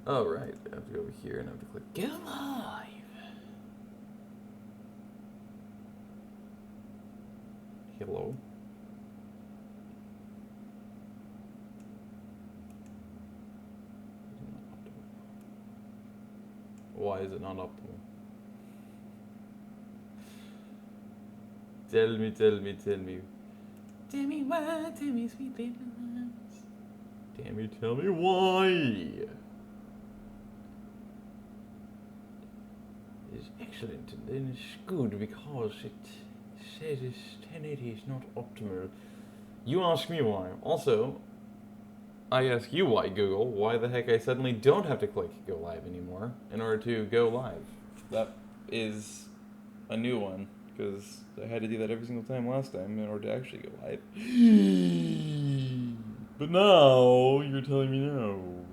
Oh, right. I have to go over here and I have to click Get Alive. Hello. Why is it not optimal? Tell me, tell me, tell me. Tell me why, tell me sweet little lies. Tell me why. It's excellent and it's good because it says this 1080 is not optimal. You ask me why. Also, I ask you why, Google, why the heck I suddenly don't have to click go live anymore in order to go live. That is a new one, because I had to do that every single time last time in order to actually go live. But now, you're telling me no.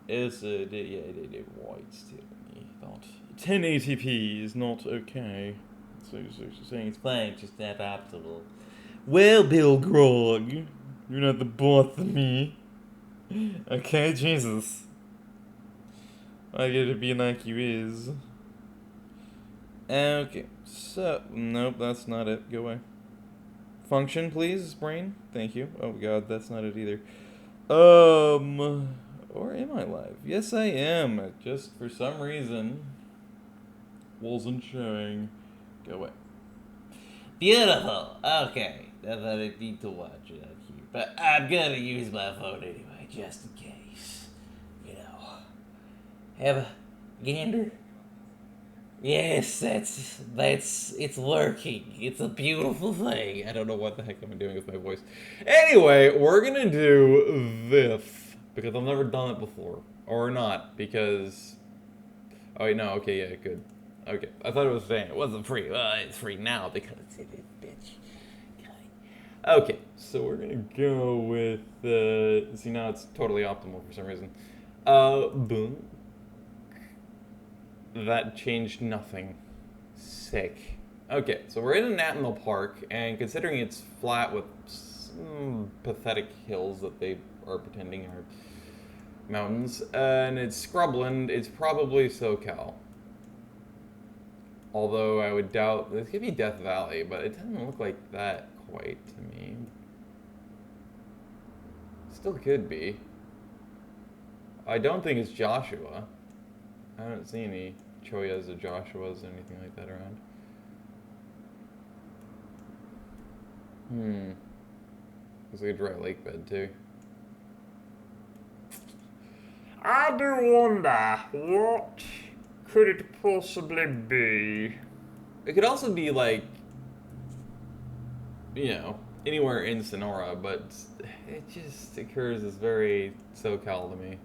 It's why it's telling me that 1080p is not okay. So you're saying it's fine, it's just not optimal. Well, Bill Grog, you're not the boss of me. Okay, Jesus. I get to be like you is. Okay, so, nope, that's not it. Go away. Function, please, brain. Thank you. Oh god, that's not it either. Or am I live? Yes, I am. Just for some reason, wasn't showing. Go away. Beautiful. Okay, that's what I need to watch it out here. But I'm gonna use my phone anyway, just in case. You know. Have a gander? Yes, it's working. It's a beautiful thing. I don't know what the heck I'm doing with my voice. Anyway, we're gonna do this, because I've never done it before. Or not, because... Oh, wait, no, okay, yeah, good. Okay, I thought it was saying it wasn't free. Well, it's free now because it's in it, bitch. Okay, so we're gonna go with, see, now it's totally optimal for some reason. Boom. That changed nothing. Sick. Okay, so we're in a national park, and considering it's flat with some pathetic hills that they are pretending are mountains, and it's scrubland, it's probably SoCal. Although I would doubt, this could be Death Valley, but it doesn't look like that quite to me. Still could be. I don't think it's Joshua. I haven't seen any Choyas or Joshuas or anything like that around. Looks like a dry lake bed too. I do wonder, what could it possibly be? It could also be like, you know, anywhere in Sonora, but it just occurs as very SoCal to me.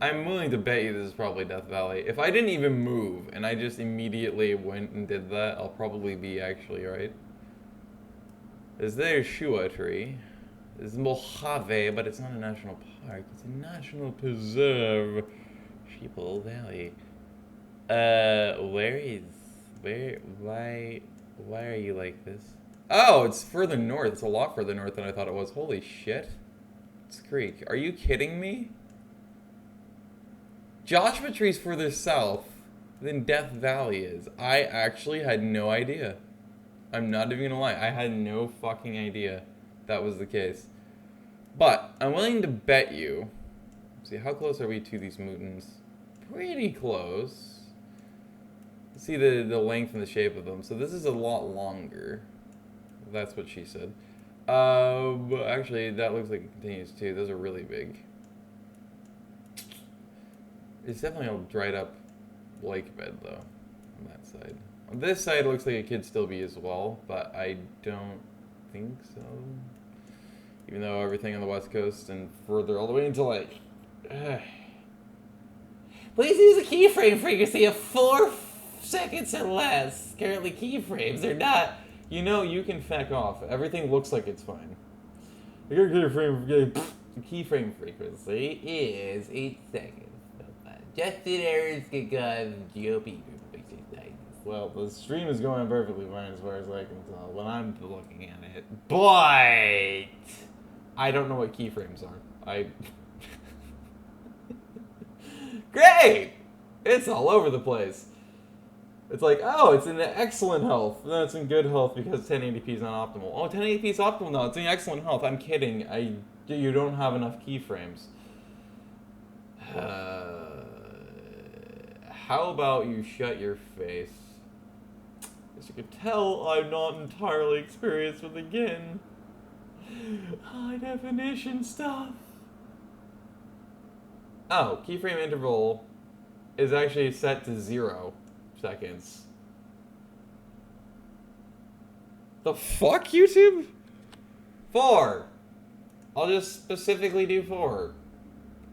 I'm willing to bet you this is probably Death Valley. If I didn't even move and I just immediately went and did that, I'll probably be actually right. Is there a Shua tree? There's Mojave, but it's not a national park. It's a national preserve. Sheeple Valley. Why are you like this? Oh, it's further north. It's a lot further north than I thought it was. Holy shit. It's Creek. Are you kidding me? Joshua Tree's further south than Death Valley is. I actually had no idea. I'm not even gonna lie. I had no fucking idea that was the case. But I'm willing to bet you. See, how close are we to these mountains? Pretty close. See the length and the shape of them. So this is a lot longer. That's what she said. But actually, that looks like it continues too. Those are really big. It's definitely a dried up lake bed though, on that side. On this side, it looks like it could still be as well, but I don't think so. Even though everything on the west coast and further all the way into like... Please use a keyframe frequency of 4 seconds or less. Currently keyframes are not... You know, you can feck off. Everything looks like it's fine. Your keyframe frequency is 8 seconds. Just in errors can cause GOP. Well, the stream is going perfectly fine as far as I can tell when I'm looking at it. But I don't know what keyframes are. Great! It's all over the place. It's like, oh, it's in excellent health. No, it's in good health because 1080p is not optimal. Oh, 1080p is optimal now. It's in excellent health. I'm kidding. You don't have enough keyframes. How about you shut your face? As you can tell, I'm not entirely experienced with again. High definition stuff. Oh, keyframe interval is actually set to 0 seconds. The fuck, YouTube? 4. I'll just specifically do 4.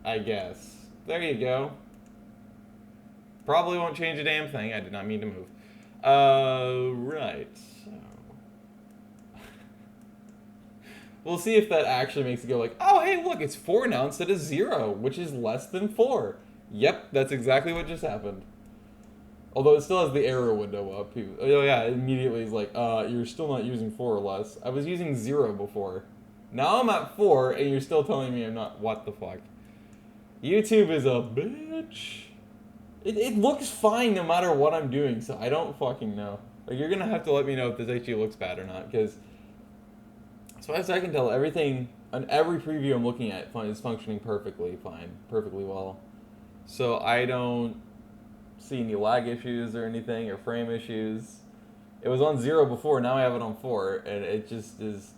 I guess. There you go. Probably won't change a damn thing. I did not mean to move. Right. So. We'll see if that actually makes it go like, oh, hey, look, it's 4 now instead of 0, which is less than 4. Yep, that's exactly what just happened. Although it still has the error window up. Oh, yeah, immediately he's like, you're still not using 4 or less. I was using 0 before. Now I'm at 4, and you're still telling me I'm not. What the fuck? YouTube is a bitch. It looks fine no matter what I'm doing, so I don't fucking know. Like, you're gonna have to let me know if this actually looks bad or not, because as far as I can tell, everything on every preview I'm looking at is functioning perfectly fine, perfectly well. So I don't see any lag issues or anything, or frame issues. It was on 0 before, now I have it on 4, and it just is,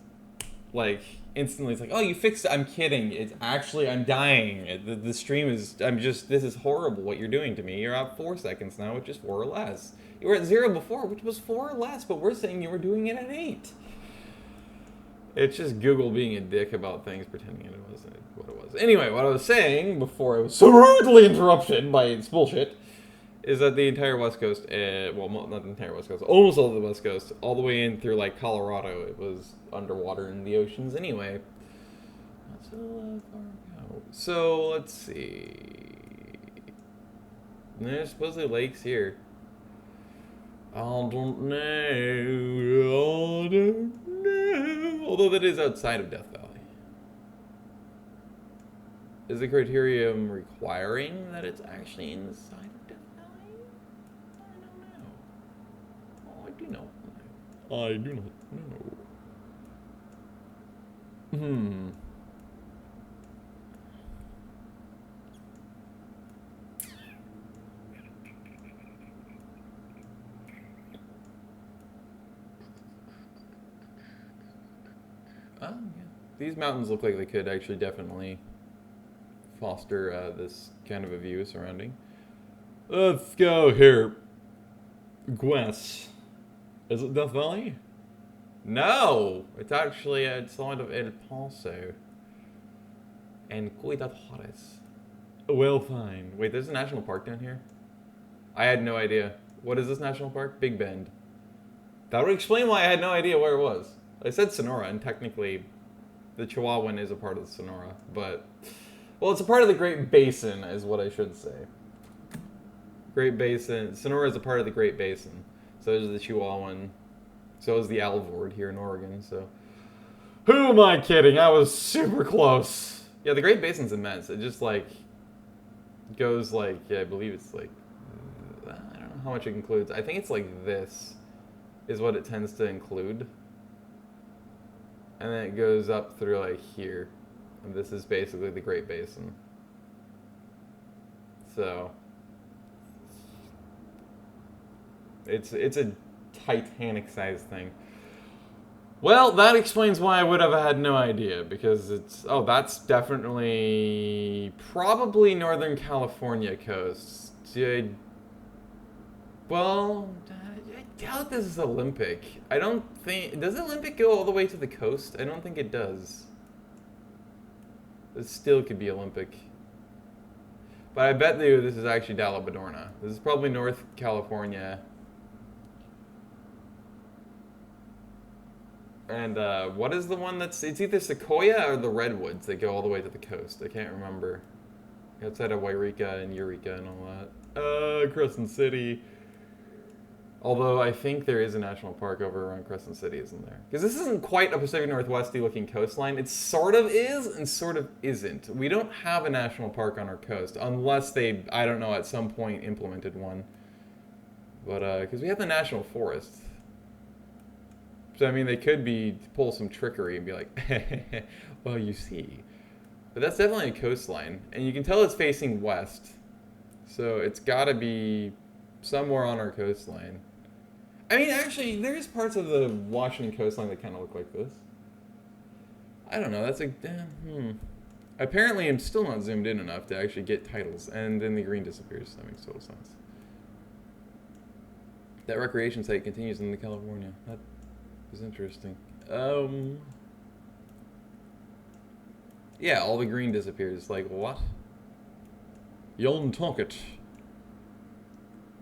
like, instantly, it's like, oh, you fixed it. I'm kidding. It's actually, I'm dying. The stream is, this is horrible what you're doing to me. You're at 4 seconds now, which is 4 or less. You were at 0 before, which was 4 or less, but we're saying you were doing it at 8. It's just Google being a dick about things, pretending it wasn't what it was. Anyway, what I was saying before I was so rudely interrupted by its bullshit is that the entire West Coast, well, not the entire West Coast, almost all of the West Coast, all the way in through, like, Colorado, it was underwater in the oceans anyway. Not so far ago. So, let's see. There's supposedly lakes here. I don't know. Although that is outside of Death Valley. Is the criterion requiring that it's actually inside of Death Valley? I don't know. Oh, I do not know. Oh, yeah. These mountains look like they could actually definitely foster this kind of a view surrounding. Let's go here. Guess. Is it Death Valley? No! It's actually outside of El Paso. And Ciudad Juarez. Well, fine. Wait, there's a national park down here? I had no idea. What is this national park? Big Bend. That would explain why I had no idea where it was. I said Sonora, and technically the Chihuahuan is a part of Sonora, but... Well, it's a part of the Great Basin, is what I should say. Great Basin. Sonora is a part of the Great Basin. So is the Chihuahuan. So is the Alvord here in Oregon, so... Who am I kidding? I was super close. Yeah, the Great Basin's immense. It just, like, goes, like, yeah, I believe it's, like... I don't know how much it includes. I think it's, like, this is what it tends to include. And then it goes up through, like, here. And this is basically the Great Basin. So... It's a Titanic-sized thing. Well, that explains why I would have had no idea, because it's... Oh, that's definitely... Probably Northern California coast. Well, I doubt this is Olympic. I don't think... Does Olympic go all the way to the coast? I don't think it does. It still could be Olympic. But I bet you this is actually Dalabadorna. This is probably North California. And what is the one that's... It's either Sequoia or the Redwoods that go all the way to the coast. I can't remember. Outside of Wairika and Eureka and all that. Crescent City. Although I think there is a national park over around Crescent City, isn't there? Because this isn't quite a Pacific Northwesty looking coastline. It sort of is and sort of isn't. We don't have a national park on our coast, unless they, I don't know, at some point implemented one. But, because we have the national forest. So, I mean, they could pull some trickery and be like, well, you see. But that's definitely a coastline. And you can tell it's facing west. So it's got to be somewhere on our coastline. I mean, actually, there's parts of the Washington coastline that kind of look like this. I don't know. That's like, Apparently, I'm still not zoomed in enough to actually get titles, and then the green disappears. That makes total sense. That recreation site continues in California. That is interesting. Yeah, all the green disappears. Like, what? Yontonket.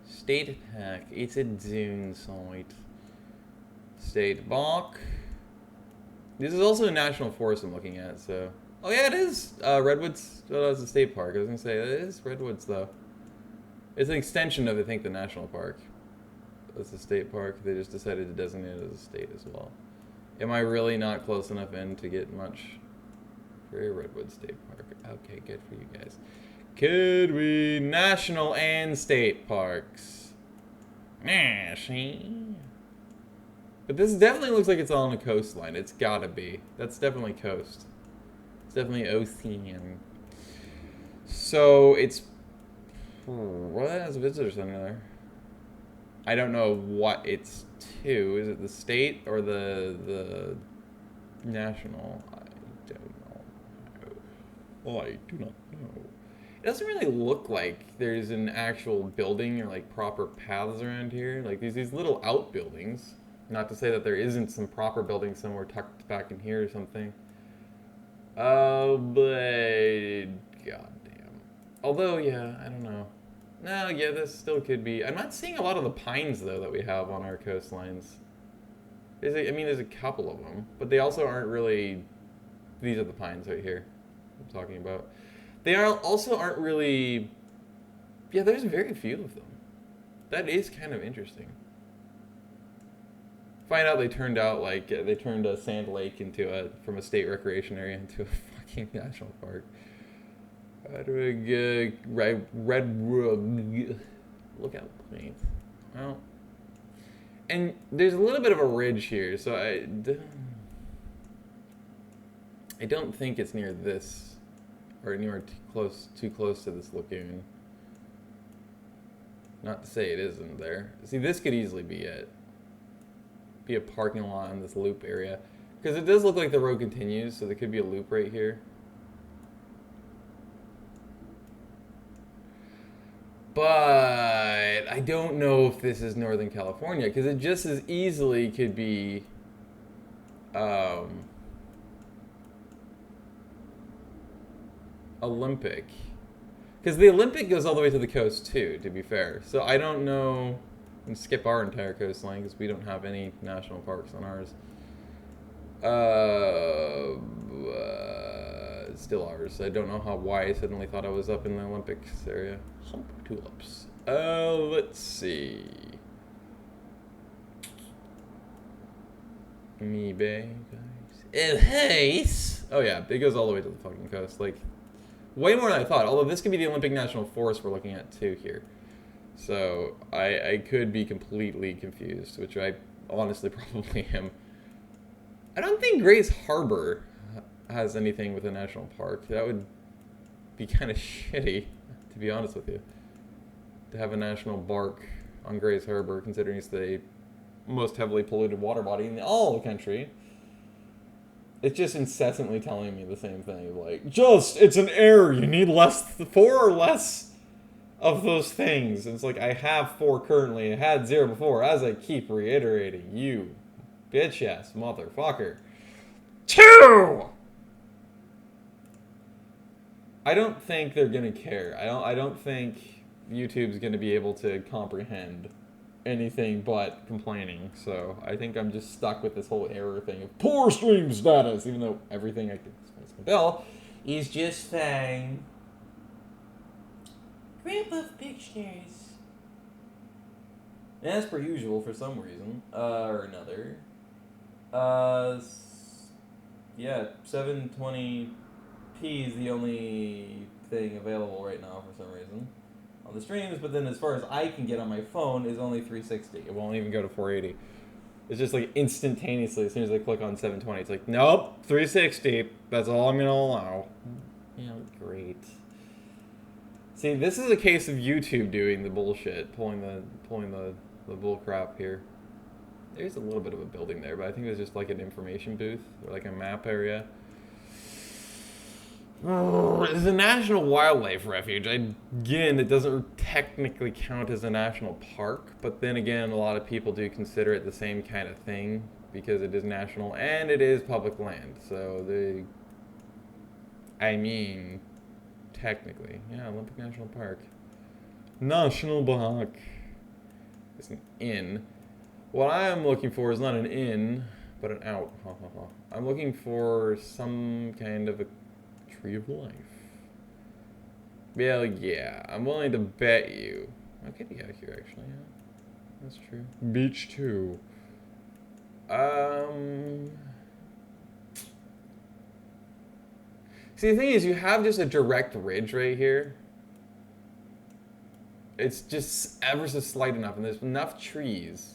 State Park. It's a dune site. State Park. This is also a national forest I'm looking at, so... Oh yeah, it is! Redwoods. Oh, that's a state park. I was gonna say, it is Redwoods, though. It's an extension of, I think, the national park. That's a state park. They just decided to designate it as a state as well. Am I really not close enough in to get much for a Redwood State Park? Okay, good for you guys. Could we national and state parks? Nah, see? But this definitely looks like it's on a coastline. It's gotta be. That's definitely coast. It's definitely ocean. So it's... What has a visitor center there? I don't know what it's to. Is it the state or the national? I don't know. I do not know. It doesn't really look like there's an actual building or like proper paths around here. Like there's these little outbuildings. Not to say that there isn't some proper building somewhere tucked back in here or something. Oh, but goddamn. Although, yeah, I don't know. No, yeah, this still could be. I'm not seeing a lot of the pines though that we have on our coastlines. There's a couple of them, but they also aren't really. These are the pines right here I'm talking about. They also aren't really... Yeah, there's very few of them. That is kind of interesting. Find out they turned a Sand Lake from a state recreation area into a fucking national park. Look out, please. Well, and there's a little bit of a ridge here, so I don't think it's near this. Or anywhere too close to this lagoon. Not to say it isn't there. See, this could easily be it. Be a parking lot in this loop area. Because it does look like the road continues, so there could be a loop right here. But I don't know if this is Northern California, because it just as easily could be Olympic. Because the Olympic goes all the way to the coast too, to be fair. So I don't know, and skip our entire coastline because we don't have any national parks on ours. It's still ours. I don't know why I suddenly thought I was up in the Olympics area. Hump tulips. Let's see. Me bay, guys. Hey. Oh yeah, it goes all the way to the fucking coast. Like, way more than I thought. Although this could be the Olympic National Forest we're looking at too here. So I could be completely confused, which I honestly probably am. I don't think Grays Harbor has anything with a national park. That would be kind of shitty, to be honest with you. To have a national park on Grays Harbor, considering it's the most heavily polluted water body in all the country. It's just incessantly telling me the same thing. Like, it's an error. You need 4 or less of those things. It's like, I have 4 currently. I had 0 before, as I keep reiterating. You bitch-ass motherfucker. 2! I don't think they're going to care. I don't think YouTube's going to be able to comprehend anything but complaining, so I think I'm just stuck with this whole error thing of poor stream status, even though everything I can tell is just fine. Group of pictures. As per usual, for some reason or another. Uh, yeah, 720p is the only thing available right now for some reason on the streams. But then, as far as I can get on my phone, is only 360. It won't even go to 480. It's just like instantaneously as soon as I click on 720, it's like, nope, 360. That's all I'm gonna allow. Yeah, great. See, this is a case of YouTube doing the bullshit, pulling the bull crap here. There's a little bit of a building there, but I think there's just like an information booth or like a map area. It's a national wildlife refuge. Again, it doesn't technically count as a national park, but then again, a lot of people do consider it the same kind of thing because it is national and it is public land. So I mean, technically, yeah, Olympic National Park. National Park. It's an inn. What I am looking for is not an in, but an out. I'm looking for some kind of a tree of life. Well, yeah, I'm willing to bet you. I could be out here, actually, yeah. That's true. Beach 2. See, the thing is, you have just a direct ridge right here. It's just ever so slight enough, and there's enough trees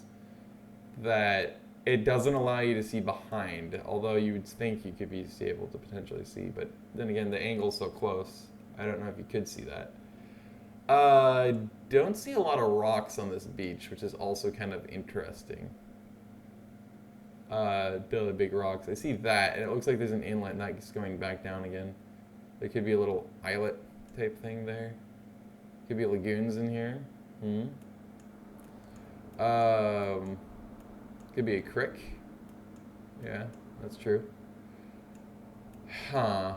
that it doesn't allow you to see behind, although you would think you could be able to potentially see, but then again, the angle's so close, I don't know if you could see that. Don't see a lot of rocks on this beach, which is also kind of interesting. The big rocks. I see that, and it looks like there's an inlet, and that's going back down again. There could be a little islet type thing there. Could be lagoons in here. Could be a creek. Yeah, that's true. Huh.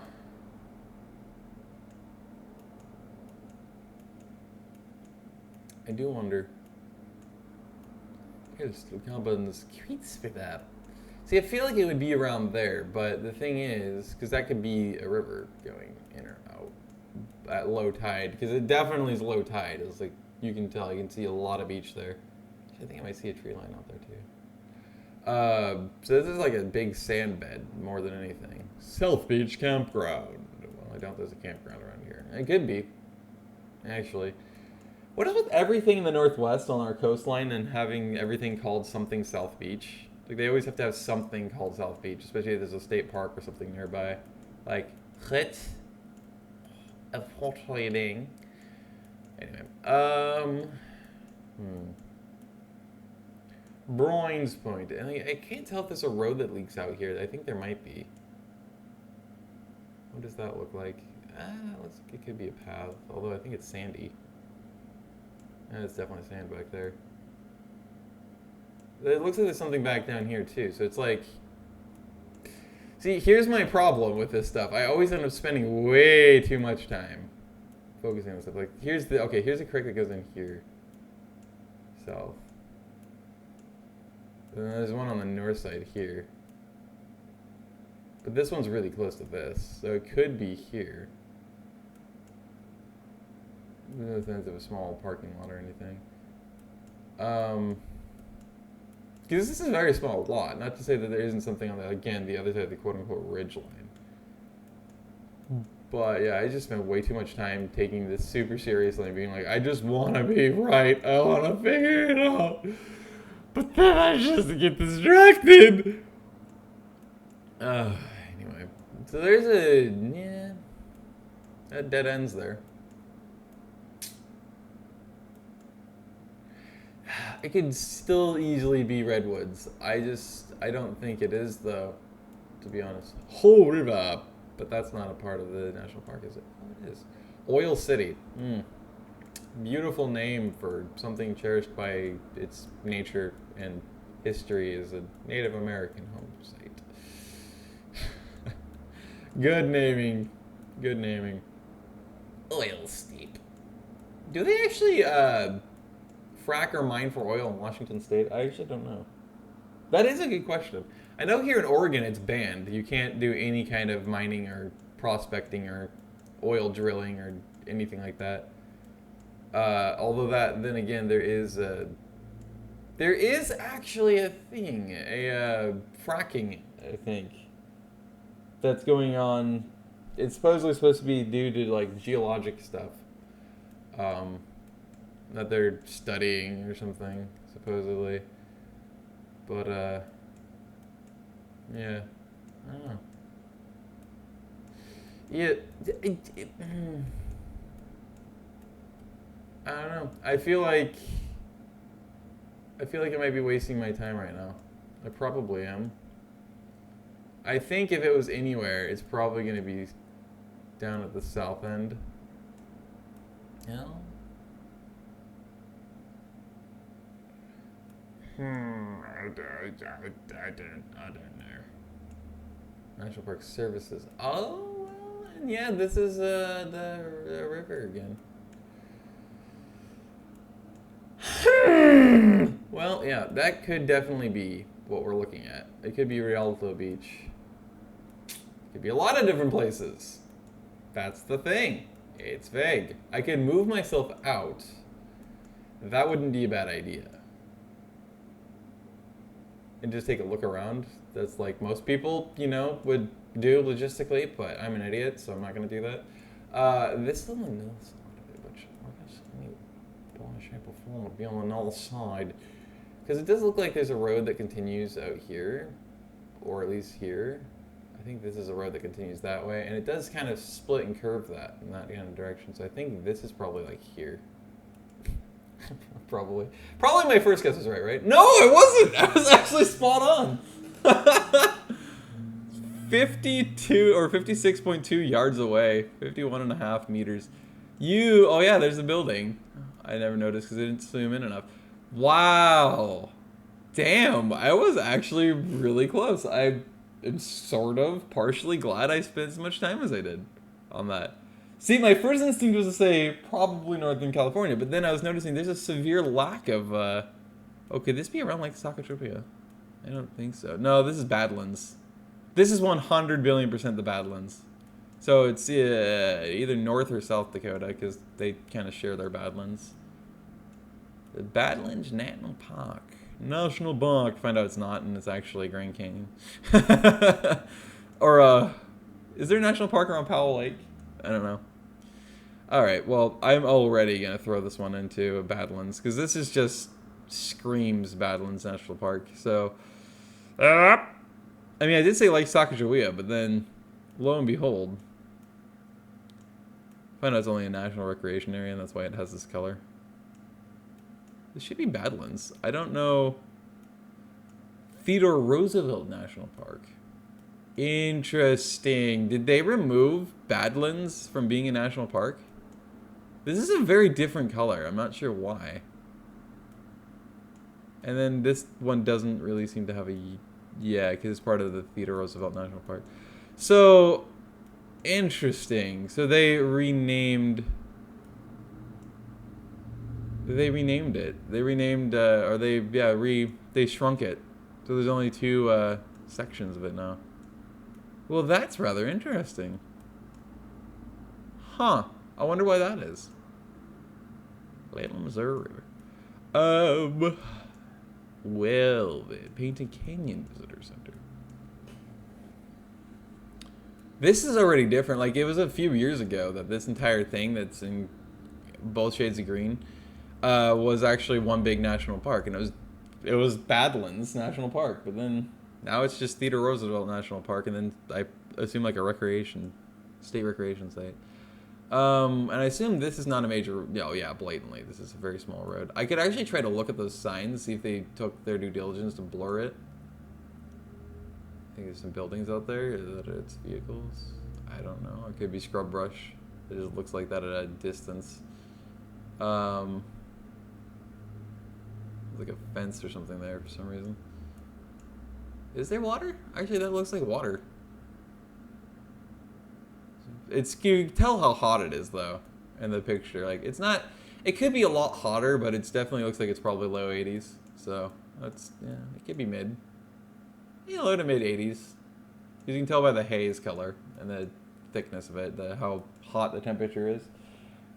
I do wonder. There's come up on the streets for that. See, I feel like it would be around there, but the thing is, because that could be a river going in or out at low tide, because it definitely is low tide. It's like, you can tell, you can see a lot of beach there. I think I might see a tree line out there too. So this is like a big sand bed more than anything. South Beach Campground. Well, I doubt there's a campground around here. It could be, actually. What is with everything in the Northwest on our coastline and having everything called something South Beach? Like, they always have to have something called South Beach, especially if there's a state park or something nearby. Like, hut of hot trading. Anyway, Broynes Point. And I can't tell if there's a road that leaks out here. I think there might be. What does that look like? It could be a path, although I think it's sandy. Yeah, it's definitely sand back there. It looks like there's something back down here too, so it's like... See, here's my problem with this stuff. I always end up spending way too much time focusing on stuff. Like, here's a creek that goes in here. South. And then there's one on the north side here. But this one's really close to this, so it could be here. No sense of a small parking lot or anything. Because this is a very small lot. Not to say that there isn't something on the other side of the quote-unquote ridge line. But yeah, I just spent way too much time taking this super seriously and being like, I just want to be right. I want to figure it out. But then I just get distracted. Anyway, so there's that dead ends there. It could still easily be redwoods. I don't think it is, though, to be honest. Whole river, but that's not a part of the national park, is it? Oh, it is. Oil City. Beautiful name for something cherished by its nature and history as a Native American home site. Good naming. Good naming. Oil Steep. Do they actually, frack or mine for oil in Washington State? I actually don't know. That is a good question. I know here in Oregon it's banned. You can't do any kind of mining or prospecting or oil drilling or anything like that. Although then again, there is There is actually a thing, fracking, I think, that's going on. It's supposedly supposed to be due to like geologic stuff that they're studying or something, supposedly. But yeah, I don't know. Yeah, I don't know. I feel like I might be wasting my time right now. I probably am. I think if it was anywhere, it's probably going to be down at the south end. No? I don't know. National Park Services. Oh, well, and yeah, this is the river again. Well, yeah, that could definitely be what we're looking at. It could be Rialto Beach. It could be a lot of different places. That's the thing. It's vague. I could move myself out. That wouldn't be a bad idea. And just take a look around. That's like most people, you know, would do logistically, but I'm an idiot, so I'm not going to do that. This is on the north side of it, which I guess any body, shape, or form would be on the north side. Because it does look like there's a road that continues out here, or at least here. I think this is a road that continues that way, and it does kind of split and curve that in that kind of direction. So I think this is probably like here. Probably my first guess was right? No, it wasn't! I was actually spot on! 52 or 56.2 yards away. 51.5 meters. Oh yeah, there's a building. I never noticed because I didn't zoom in enough. Wow. Damn, I was actually really close. I am sort of partially glad I spent as much time as I did on that. See, my first instinct was to say probably Northern California, but then I was noticing there's a severe lack of, oh, could this be around like Sacagawea? I don't think so. No, this is Badlands. This is 100 billion% the Badlands. So it's either North or South Dakota, because they kind of share their Badlands. The Badlands National Park. National Park. Find out it's not, and it's actually Grand Canyon. Or, is there a national park around Powell Lake? I don't know. Alright, well, I'm already going to throw this one into Badlands, because this is just screams Badlands National Park. So, I mean, I did say Lake Sacagawea, but then, lo and behold, find out it's only a national recreation area, and that's why it has this color. This should be Badlands. I don't know. Theodore Roosevelt National Park. Interesting. Did they remove Badlands from being a national park? This is a very different color. I'm not sure why. And then this one doesn't really seem to have a... Yeah, because it's part of the Theodore Roosevelt National Park. So, interesting. So they renamed... They renamed it. They renamed... or they... Yeah, they shrunk it. So there's only two sections of it now. Well, that's rather interesting. Huh. I wonder why that is. Little Missouri River. Well, the Painted Canyon Visitor Center. This is already different. Like, it was a few years ago that this entire thing that's in both shades of green was actually one big national park. And it was Badlands National Park. But then now it's just Theodore Roosevelt National Park. And then I assume like a state recreation site. And I assume this is not a major... Oh, yeah, blatantly. This is a very small road. I could actually try to look at those signs, see if they took their due diligence to blur it. I think there's some buildings out there. Is that it's vehicles? I don't know. It could be scrub brush. It just looks like that at a distance. Like a fence or something there for some reason. Is there water? Actually, that looks like water. You can tell how hot it is though in the picture. Like it's not. It could be a lot hotter, but it definitely looks like it's probably low 80s. So that's it could be mid. Yeah, low to mid 80s. You can tell by the haze color and the thickness of it, how hot the temperature is.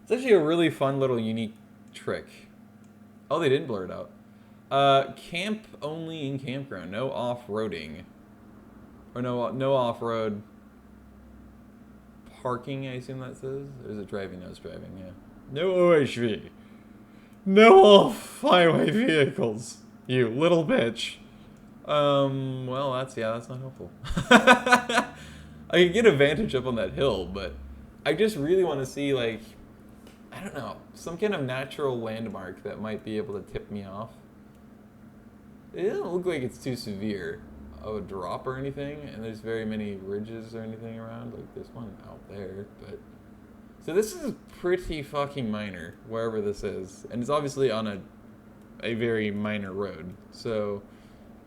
It's actually a really fun little unique trick. Oh, they didn't blur it out. Camp only in campground. No off-roading. Or no off-road parking, I assume that says? Or is it driving? No, it's driving, yeah. No OHV. No off-highway vehicles. You little bitch. Well, that's not helpful. I could get a vantage up on that hill, but I just really want to see, like, I don't know, some kind of natural landmark that might be able to tip me off. It doesn't look like it's too severe of a drop or anything, and there's very many ridges or anything around. Like, there's one out there, but... So this is pretty fucking minor, wherever this is. And it's obviously on a very minor road. So,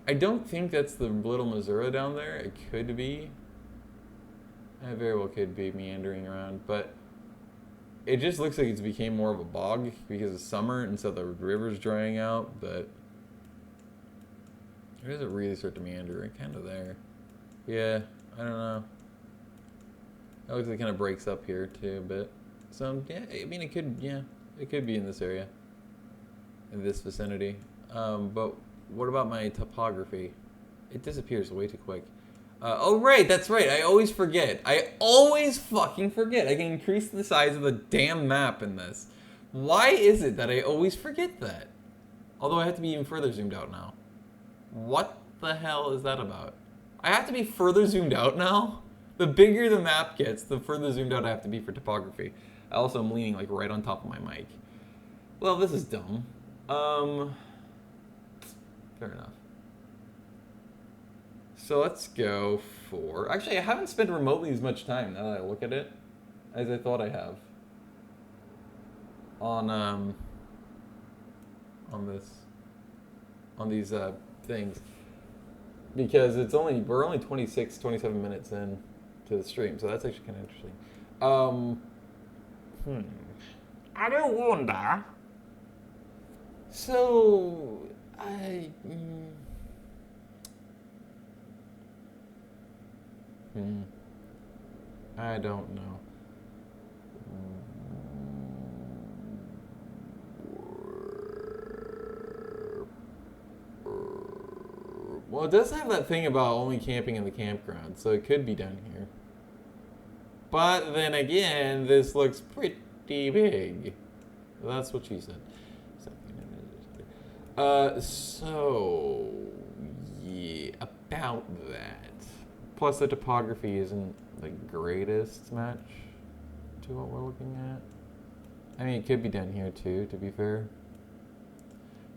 I don't think that's the Little Missouri down there. It could be. It very well could be meandering around, but... It just looks like it's became more of a bog because it's summer, and so the river's drying out, but... Where does it really start to meander? Kind of there. Yeah, I don't know. It looks like it kind of breaks up here too a bit. So yeah, I mean it could be in this area, in this vicinity. But what about my topography? It disappears way too quick. Oh right, that's right. I always forget. I always fucking forget. I can increase the size of the damn map in this. Why is it that I always forget that? Although I have to be even further zoomed out now. What the hell is that about? I have to be further zoomed out now? The bigger the map gets, the further zoomed out I have to be for topography. I also am leaning like right on top of my mic. Well, this is dumb. Fair enough. So let's go for... Actually, I haven't spent remotely as much time, now that I look at it, as I thought I have. On these things. Because we're only 26, 27 minutes in to the stream, so that's actually kind of interesting. I don't wonder. So, I don't know. Well, it does have that thing about only camping in the campground, so it could be down here. But then again, this looks pretty big. That's what she said. So, yeah, about that. Plus, the topography isn't the greatest match to what we're looking at. I mean, it could be down here too, to be fair.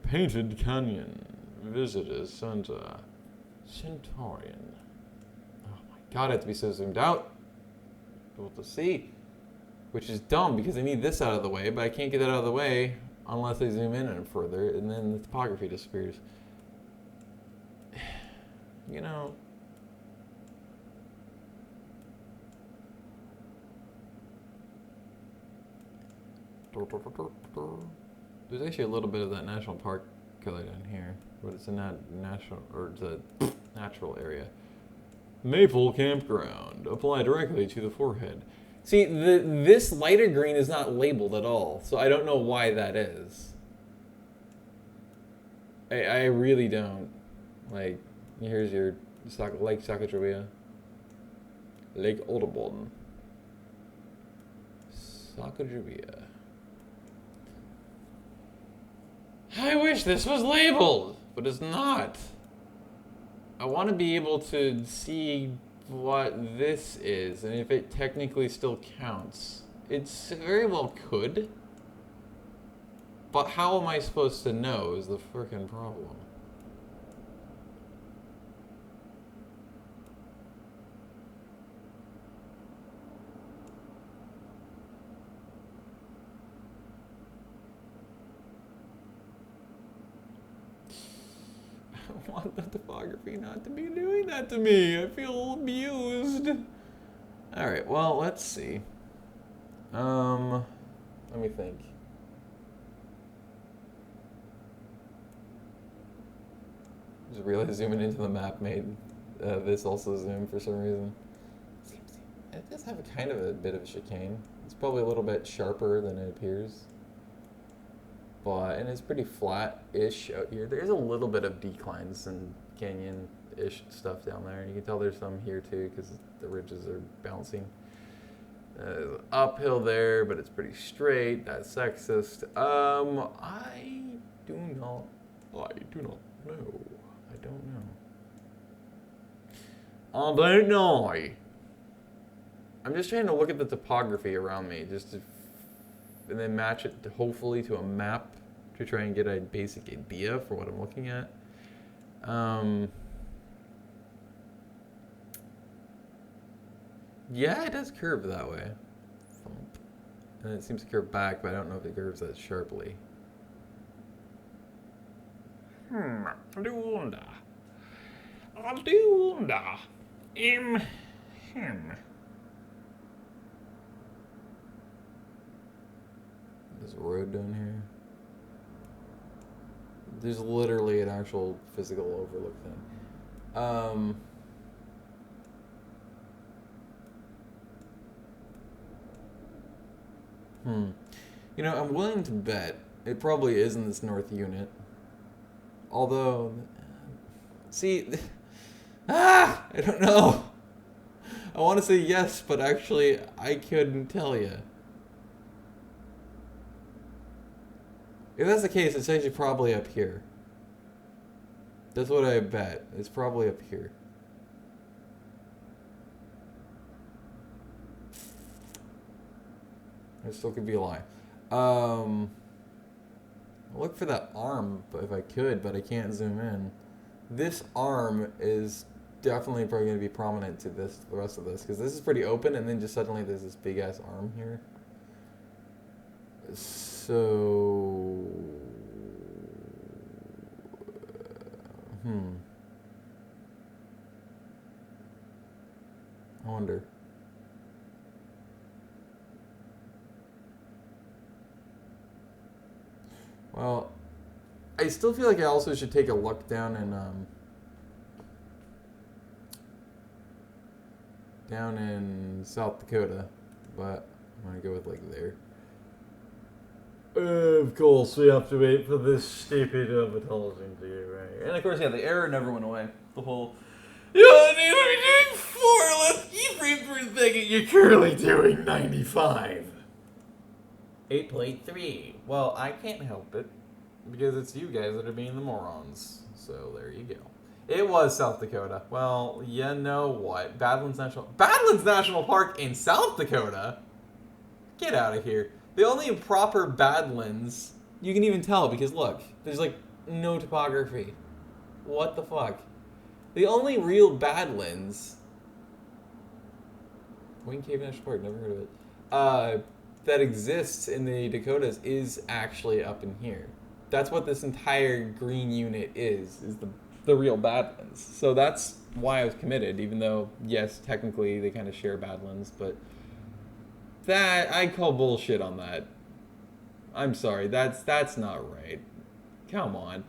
Painted Canyon. Visitors Center. Centurion. Oh my god, I have to be so zoomed out. Able to see. Which is dumb because I need this out of the way, but I can't get that out of the way unless I zoom in and further, and then the topography disappears. You know. There's actually a little bit of that national park color down here, but it's in that natural area. Maple Campground. Apply directly to the forehead. See, this lighter green is not labeled at all, so I don't know why that is. I really don't. Like, here's your Lake Sacagawea. Lake Audubon. Sacagawea. I wish this was labeled, but it's not. I want to be able to see what this is, and if it technically still counts. It's very well could, but how am I supposed to know is the frickin' problem. I want the topography not to be doing that to me. I feel abused. Alright, well, let's see. Let me think. Just realized zooming into the map made this also zoom for some reason. It does have a kind of a bit of a chicane. It's probably a little bit sharper than it appears. but and it's pretty flat-ish out here. There's a little bit of declines and canyon-ish stuff down there, and you can tell there's some here too because the ridges are bouncing. Uphill there, but it's pretty straight. That's sexist. I do not know. I don't know. I don't know. I'm just trying to look at the topography around me, and then match it hopefully to a map to try and get a basic idea for what I'm looking at. Yeah, it does curve that way. And it seems to curve back, but I don't know if it curves that sharply. I do wonder. There's a road down here. There's literally an actual physical overlook thing. You know, I'm willing to bet it probably is in this north unit. Although, see, I don't know. I want to say yes, but actually, I couldn't tell you. If that's the case, it's actually probably up here. That's what I bet. It's probably up here. It still could be a lie. I'll look for that arm if I could, but I can't zoom in. This arm is definitely probably going to be prominent to the rest of this, because this is pretty open, and then just suddenly there's this big ass arm here. So, I wonder. Well, I still feel like I also should take a look down in South Dakota, but I'm gonna go with like there. Of course, we have to wait for this stupid intelligence to get right. And of course, yeah, the error never went away. The whole, You're doing 4 less keyframes per second. You're currently doing 95. 8.3. Well, I can't help it, because it's you guys that are being the morons. So there you go. It was South Dakota. Well, you know what? Badlands National Park in South Dakota? Get out of here. The only proper Badlands, you can even tell because look, there's like no topography. What the fuck? The only real Badlands, Wayne Cave National Park, never heard of it, that exists in the Dakotas is actually up in here. That's what this entire green unit is the real Badlands. So that's why I was committed, even though, yes, technically they kind of share Badlands, but that, I call bullshit on that. I'm sorry, that's not right. Come on.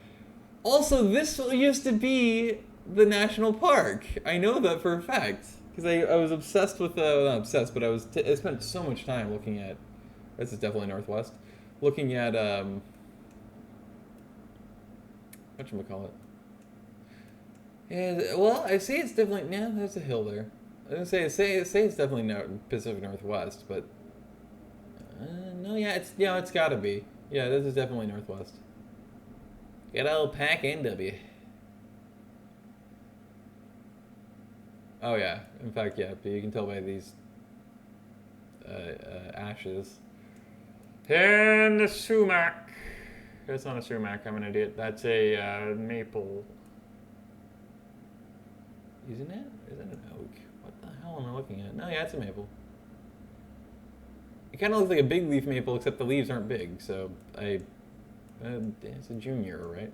Also, this used to be the national park. I know that for a fact. Because I was obsessed with, not obsessed, but I spent so much time looking at, this is definitely Northwest, looking at, whatchamacallit. Yeah, well, I say it's definitely, yeah, there's a hill there. I was gonna say it's definitely Pacific Northwest, but no, yeah, it's gotta be. Yeah, this is definitely Northwest. Good old Pack NW. Oh yeah, in fact, yeah, but you can tell by these ashes. And the sumac. That's not a sumac. I'm an idiot. That's a maple. Isn't it? Is it an oak? What the hell am I looking at? No, yeah, it's a maple. It kind of looks like a big leaf maple, except the leaves aren't big, so it's a junior, right?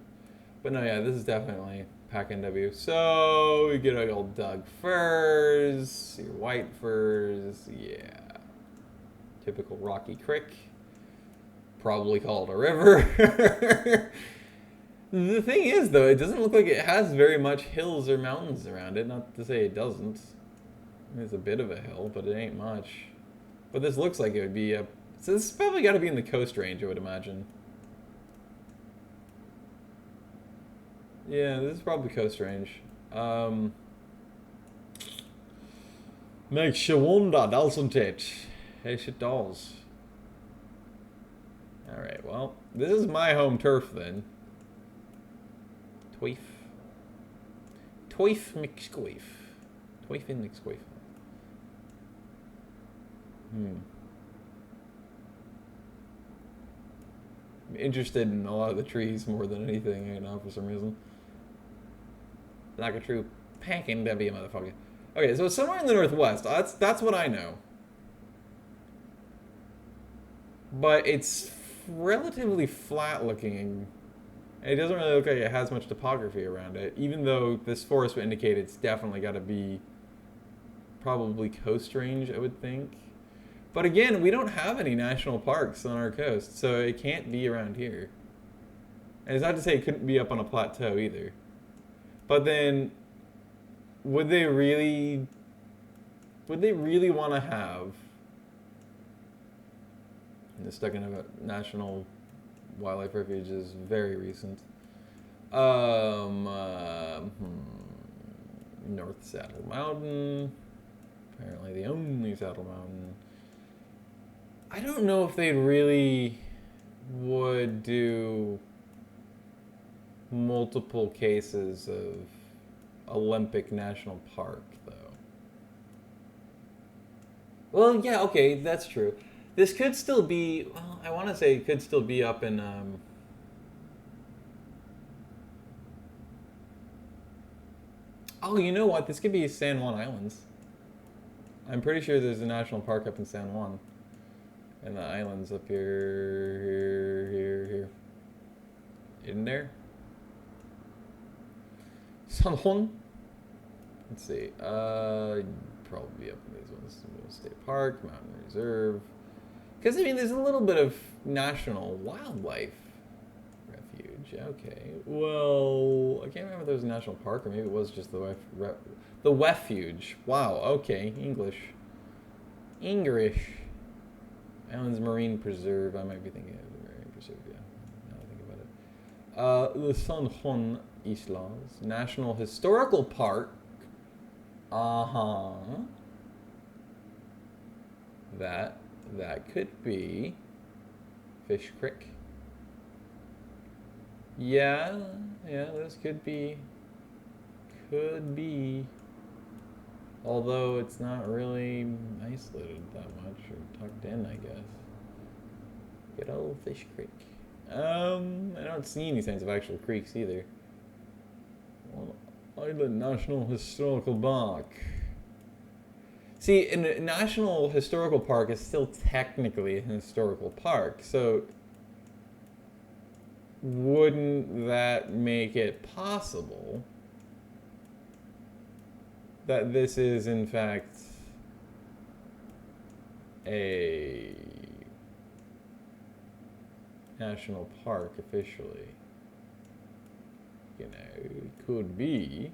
But no, yeah, this is definitely Pack NW. So we get our old Doug firs, your white firs, yeah. Typical rocky creek. Probably called a river. The thing is, though, it doesn't look like it has very much hills or mountains around it. Not to say it doesn't. It's a bit of a hill, but it ain't much. But this looks like it would be a... So this has probably got to be in the Coast Range, I would imagine. Yeah, this is probably coast range. Makes you wonder, doesn't it? Yes, it does. Alright, well, this is my home turf then. Tweef. Tweef McSqueef. Tweef in McSqueef. I'm interested in a lot of the trees more than anything right now for some reason. Like a true packing W, motherfucker. Okay, so it's somewhere in the northwest. That's what I know. But it's relatively flat looking. It doesn't really look like it has much topography around it, even though this forest would indicate it's definitely got to be probably coast range, I would think. But again, we don't have any national parks on our coast, so it can't be around here. And it's not to say it couldn't be up on a plateau either. But then, would they really want to have, and stuck in a national wildlife refuge is very recent. North Saddle Mountain, apparently the only Saddle Mountain. I don't know if they really would do multiple cases of Olympic National Park, though. Well, yeah, okay, that's true. This could still be, well, I want to say it could still be up in, oh, you know what? This could be San Juan Islands. I'm pretty sure there's a national park up in San Juan. And the islands up here. Isn't there? San Juan? Let's see. Probably up in these ones. State Park, Mountain Reserve. Because, I mean, there's a little bit of national wildlife refuge. Okay. Well, I can't remember if there was a national park or maybe it was just the refuge. Wow. Okay. English. Islands Marine Preserve. I might be thinking of the Marine Preserve, yeah. Now I think about it. The San Juan Islas National Historical Park. That could be Fish Creek. Yeah, this could be. Although it's not really isolated that much or tucked in, I guess. Good old Fish Creek. I don't see any signs of actual creeks either. Well, Island National Historical Park. See, a National Historical Park is still technically a historical park, so wouldn't that make it possible that this is, in fact, a national park officially? You know, it could be.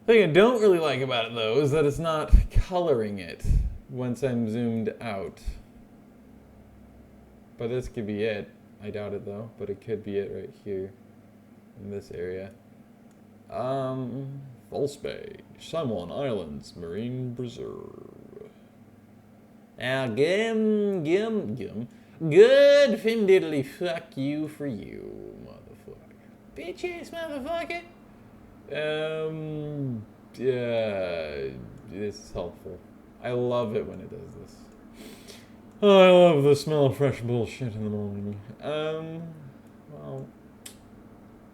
The thing I don't really like about it, though, is that it's not coloring it once I'm zoomed out. But this could be it. I doubt it, though, but it could be it right here in this area. False Bay, San Juan Islands Marine Preserve. Now, good fin diddly fuck you for you, motherfucker. Bitch ass motherfucker. Yeah, this is helpful. I love it when it does this. Oh, I love the smell of fresh bullshit in the morning. Well,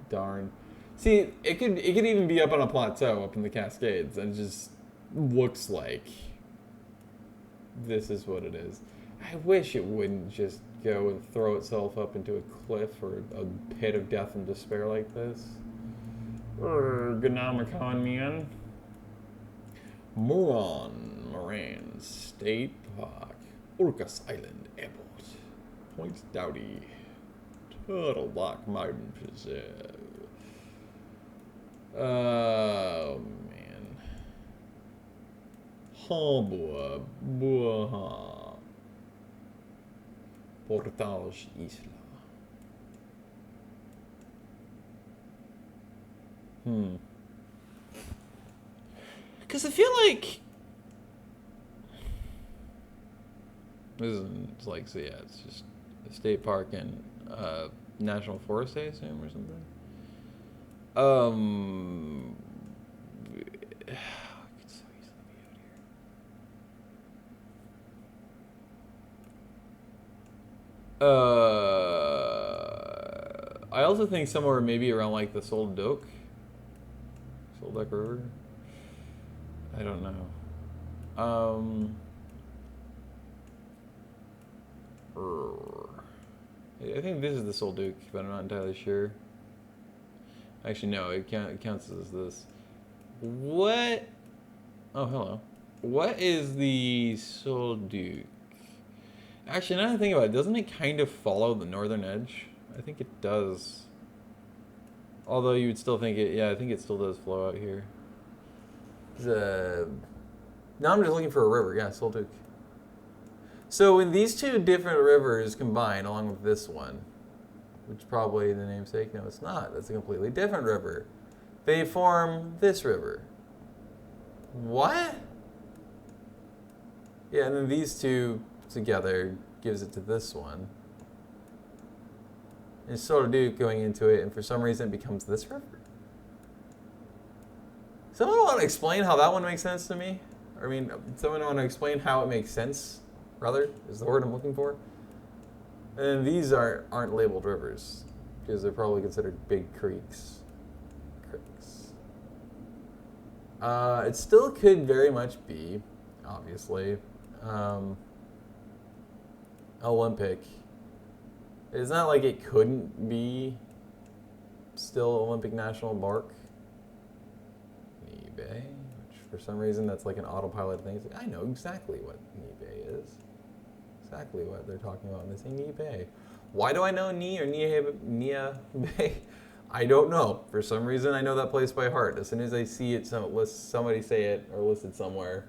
darn. See, it could even be up on a plateau up in the Cascades, and it just looks like this is what it is. I wish it wouldn't just go and throw itself up into a cliff or a pit of death and despair like this. Ergonomicon, man. Moran State Park. Orcas Island Airport. Point Dowdy. Turtle Rock Mountain Preserve. Oh, man. Harbor Buha. Portage Isla. Because I feel like this isn't like, so yeah, it's just a state park and national forest, I assume, or something. It could so easily be out here. I also think somewhere maybe around like the Solduc River. I don't know. I think this is the Solduc, but I'm not entirely sure. Actually, no, it counts as this. What? Oh, hello. What is the Solduc? Actually, now that I think about it, doesn't it kind of follow the northern edge? I think it does. Although you would still think it, yeah, I think it still does flow out here. Now I'm just looking for a river, yeah, Solduc. So when these two different rivers combine along with this one, which is probably the namesake, no it's not, that's a completely different river. They form this river. What? Yeah, and then these two together gives it to this one. And Solduc going into it, and for some reason it becomes this river. Someone want to explain how that one makes sense to me? I mean, someone want to explain how it makes sense, rather, is the word I'm looking for. And then these aren't labeled rivers, because they're probably considered big creeks. It still could very much be, obviously, Olympic. It's not like it couldn't be still Olympic National Park. Bay, which for some reason that's like an autopilot thing. It's like, I know exactly what Bay is. Exactly what they're talking about when they say Bay. Why do I know Nia Bay? I don't know. For some reason I know that place by heart. As soon as I see it, somebody say it or listed somewhere,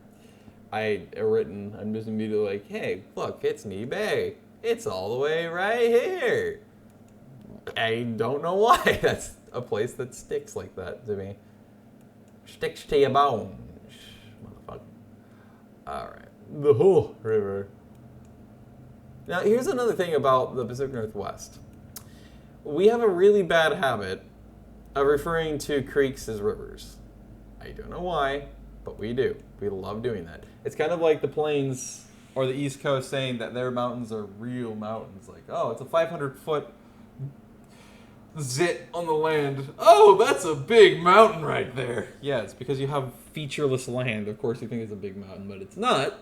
I'm just immediately like, hey, look, it's Bay. It's all the way right here. I don't know why. That's a place that sticks like that to me. Sticks to your bones, motherfucker. Alright. The whole river. Now, here's another thing about the Pacific Northwest. We have a really bad habit of referring to creeks as rivers. I don't know why, but we do. We love doing that. It's kind of like the plains or the East Coast saying that their mountains are real mountains. Like, oh, it's a 500-foot zit on the land. Oh, that's a big mountain right there. Yeah, it's because you have featureless land. Of course you think it's a big mountain, but it's not.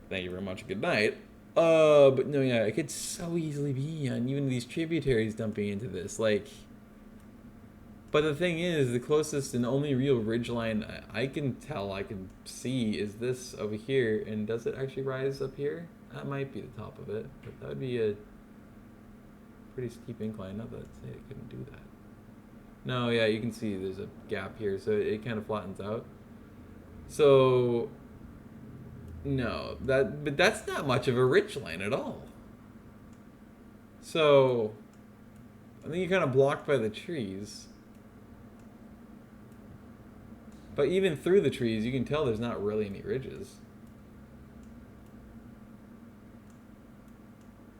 Thank you very much. Good night. But no, yeah, it could so easily be on even these tributaries dumping into this. Like, but the thing is, the closest and only real ridgeline I can see is this over here. And does it actually rise up here? That might be the top of it, but that would be a pretty steep incline. Not that I'd say it couldn't do that. No, yeah, you can see there's a gap here, so it kind of flattens out. So no, but that's not much of a ridgeline at all. So I think you're kind of blocked by the trees. But even through the trees, you can tell there's not really any ridges.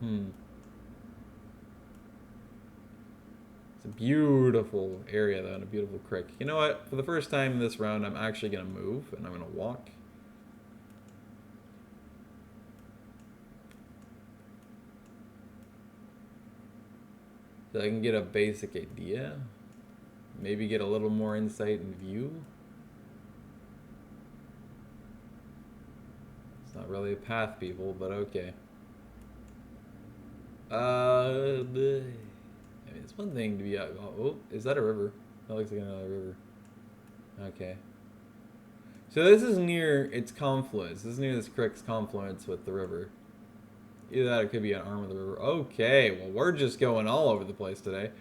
It's a beautiful area, though, and a beautiful creek. You know what? For the first time in this round, I'm actually going to move, and I'm going to walk. So I can get a basic idea. Maybe get a little more insight and view. It's not really a path, people, but okay. I mean, it's one thing to be out. Oh, is that a river? That looks like another river. Okay. So this is near its confluence. This is near this creek's confluence with the river. Either that or it could be an arm of the river. Okay, well, we're just going all over the place today.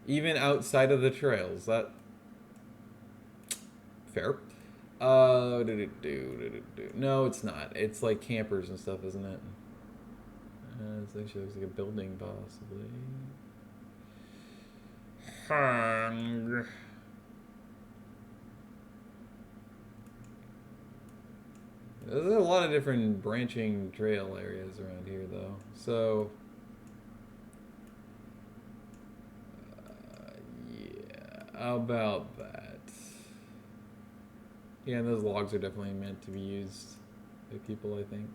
Even outside of the trails. That... Fair. No, it's not. It's like campers and stuff, isn't it? This actually looks like a building, possibly. Hang. There's a lot of different branching trail areas around here, though. So, yeah, how about that? Yeah, and those logs are definitely meant to be used by people, I think.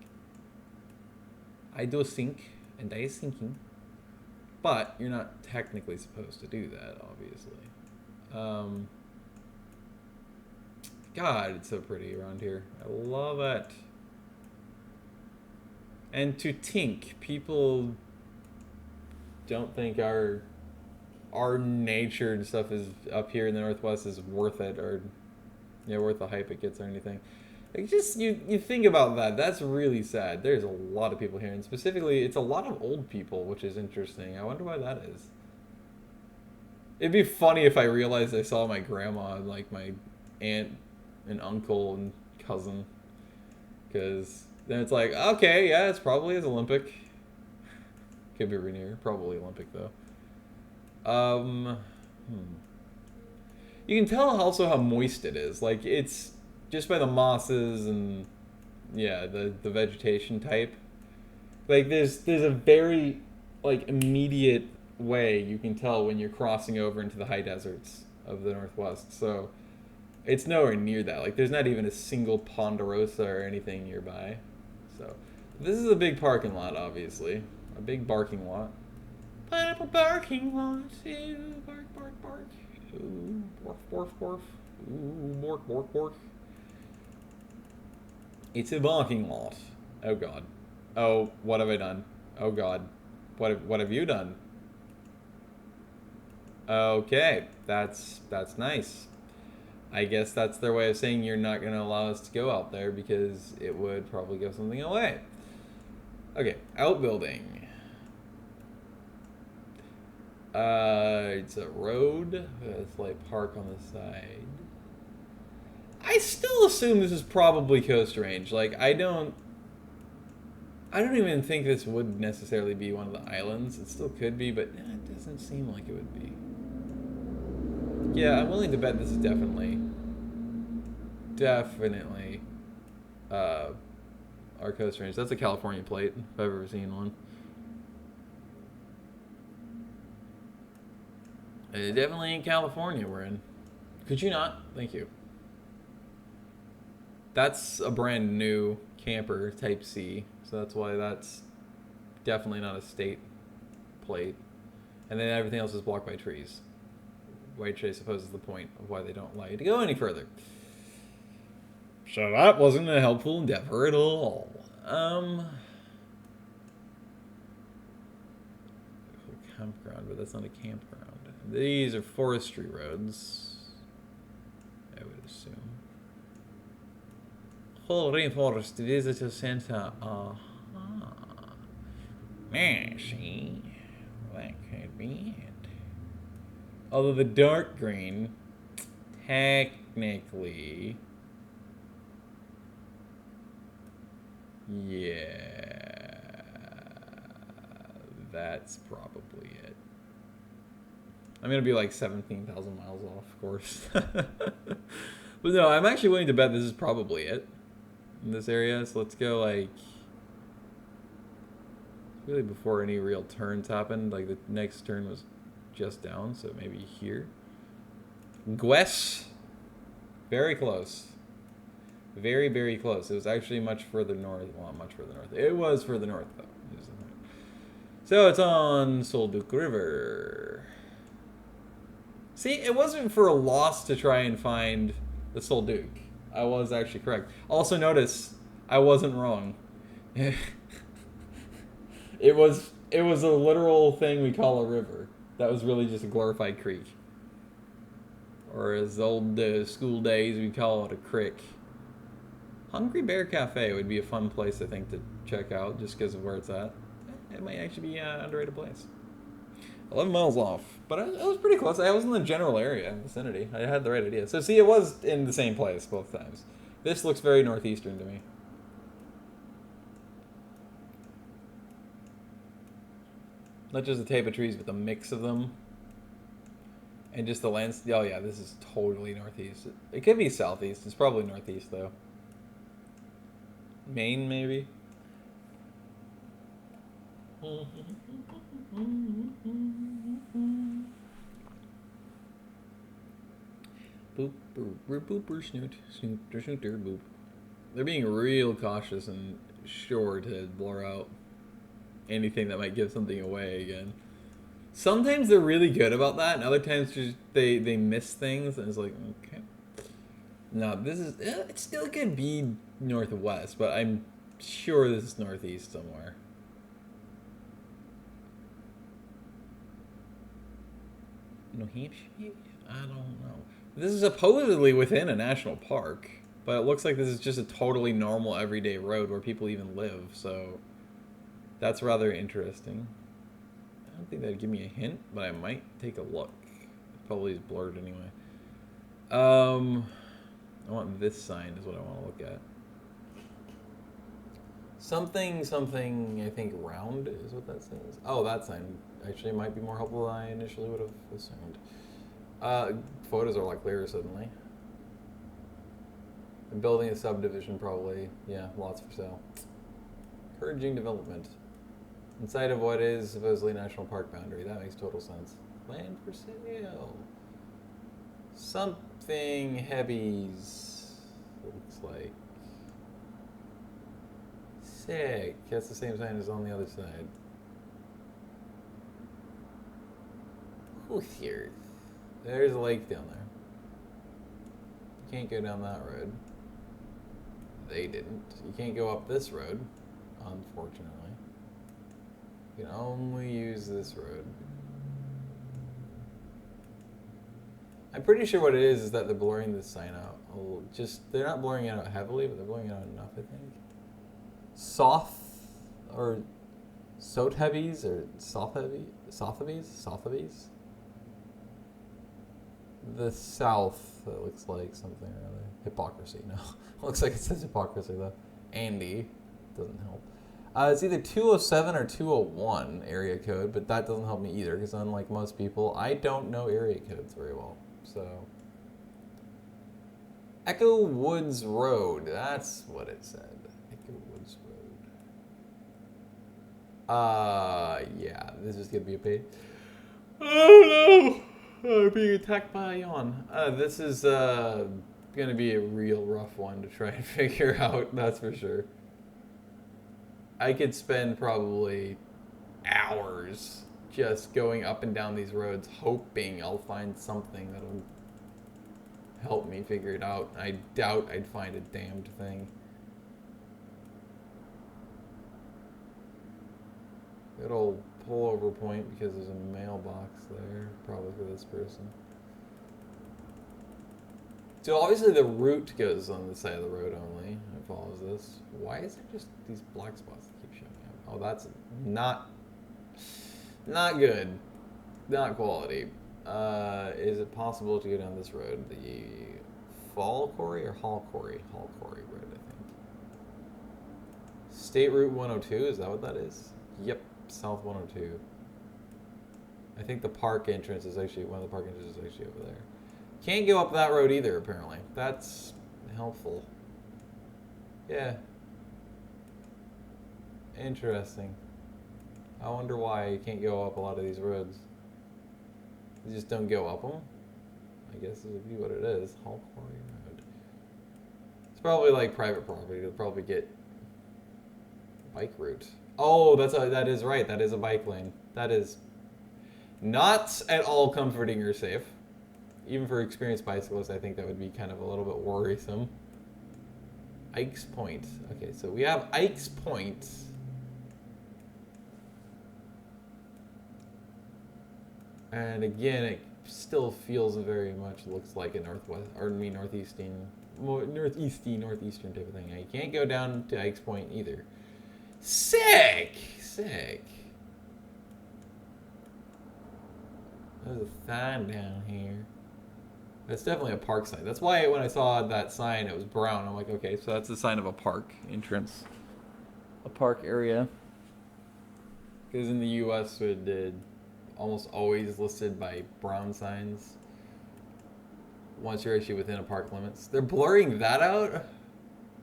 I do think, and I is thinking, but you're not technically supposed to do that, obviously. God, it's so pretty around here. I love it. And to think, people don't think our nature and stuff is up here in the Northwest is worth it, or worth the hype it gets or anything. Like, just you think about that. That's really sad. There's a lot of people here, and specifically, it's a lot of old people, which is interesting. I wonder why that is. It'd be funny if I realized I saw my grandma and like my aunt and uncle and cousin, because then it's like, okay, yeah, it's probably is Olympic. Could be Rainier, probably Olympic though. You can tell also how moist it is. Like, it's just by the mosses and yeah, the vegetation type. Like, there's a very like immediate way you can tell when you're crossing over into the high deserts of the Northwest. So it's nowhere near that. Like, there's not even a single ponderosa or anything nearby. So this is a big parking lot, obviously. A big barking lot. Pineapple barking lot. Ew, bark, bark, bark. Ooh, borf, borf, borf. Ooh, bork, bork, bork. It's a barking lot. Oh, God. Oh, what have I done? Oh, God. What have you done? Okay, that's nice. I guess that's their way of saying you're not going to allow us to go out there because it would probably give something away. Okay, outbuilding. It's a road. It's like park on the side. I still assume this is probably Coast Range. Like, I don't even think this would necessarily be one of the islands. It still could be, but it doesn't seem like it would be. Yeah, I'm willing to bet this is definitely our Coast Range. That's a California plate, if I've ever seen one. Definitely in California we're in. Could you not? Thank you. That's a brand new camper, Type C. So that's why that's definitely not a state plate. And then everything else is blocked by trees. Which I suppose is the point of why they don't allow you to go any further. So that wasn't a helpful endeavor at all. Campground, but that's not a campground. These are forestry roads, I would assume. Whole Rainforest Visitor Center. See, that could be it. Although the dark green, technically, yeah, that's probably it. I'm gonna be like 17,000 miles off, of course. But no, I'm actually willing to bet this is probably it in this area. So let's go like really before any real turns happened. Like the next turn was just down, so maybe here. Geoguessr, very close. Very, very close. It was actually much further north. Well, much further north. It was further north, though. So it's on Solduc River. See, it wasn't for a loss to try and find the Solduc. I was actually correct. Also notice, I wasn't wrong. It was a literal thing we call a river. That was really just a glorified creek. Or as old school days, we call it a crick. Hungry Bear Cafe would be a fun place, I think, to check out just because of where it's at. It might actually be an underrated place. 11 miles off. But it was pretty close. I was in the general area, vicinity. I had the right idea. So see, it was in the same place both times. This looks very northeastern to me. Not just a tape of trees, but the mix of them. And just the lands. Oh yeah, this is totally northeast. It could be southeast. It's probably northeast though. Maine maybe. Boop, boop, boop, booper, snoot, snooter, snooter, boop. They're being real cautious and sure to blur out anything that might give something away again. Sometimes they're really good about that, and other times just they miss things, and it's like, okay. No, this is it still could be northwest, but I'm sure this is northeast somewhere. New Hampshire? I don't know. This is supposedly within a national park, but it looks like this is just a totally normal everyday road where people even live, so that's rather interesting. I don't think that'd give me a hint, but I might take a look. It probably is blurred anyway. I want this sign is what I want to look at. Something, I think round is what that sign is. Oh, that sign actually might be more helpful than I initially would have assumed. Photos are a lot clearer suddenly. I'm building a subdivision probably. Yeah, lots for sale. Encouraging development. Inside of what is supposedly national park boundary. That makes total sense. Land for sale. Something heavies. Looks like. Sick. That's the same sign as on the other side. Who's here? There's a lake down there. You can't go down that road. They didn't. You can't go up this road, unfortunately. You can only use this road. I'm pretty sure what it is that they're blurring this sign out. They're not blurring it out heavily, but they're blurring it out enough, I think. Sotheby's or Sotheby's? The South, it looks like something or other. Hypocrisy, no. Looks like it says hypocrisy though. Andy, doesn't help. It's either 207 or 201 area code, but that doesn't help me either because unlike most people, I don't know area codes very well. So, Echo Woods Road, that's what it said. Echo Woods Road. Yeah, this is gonna be a pain. Oh no! I'm being attacked by a yawn. This is gonna be a real rough one to try and figure out, that's for sure. I could spend probably hours just going up and down these roads hoping I'll find something that'll help me figure it out. I doubt I'd find a damned thing. Good old pullover point because there's a mailbox there, probably for this person. So obviously the route goes on the side of the road only. It follows this. Why is there just these black spots that keep showing up? Oh, that's not good. Not quality. Is it possible to go down this road? The Fall Quarry or Hall Quarry? Hall Quarry Road, I think. State Route 102, is that what that is? Yep, South 102. I think the park entrance is actually, one of the park entrances is actually over there. Can't go up that road either, apparently. That's helpful. Yeah. Interesting. I wonder why you can't go up a lot of these roads. You just don't go up them? I guess this would be what it is. Hall Quarry Road. It's probably like private property. They'll probably get bike route. Oh, that is right. That is a bike lane. That is not at all comforting or safe. Even for experienced bicyclists, I think that would be kind of a little bit worrisome. Ike's Point. Okay, so we have Ike's Point. And again, it still feels very much looks like a northeastern type of thing. You can't go down to Ike's Point either. Sick! There's a sign down here. That's definitely a park sign. That's why when I saw that sign, it was brown. I'm like, okay, so that's the sign of a park entrance. A park area. Because in the U.S., it almost always listed by brown signs. once you're actually within a park limits. They're blurring that out?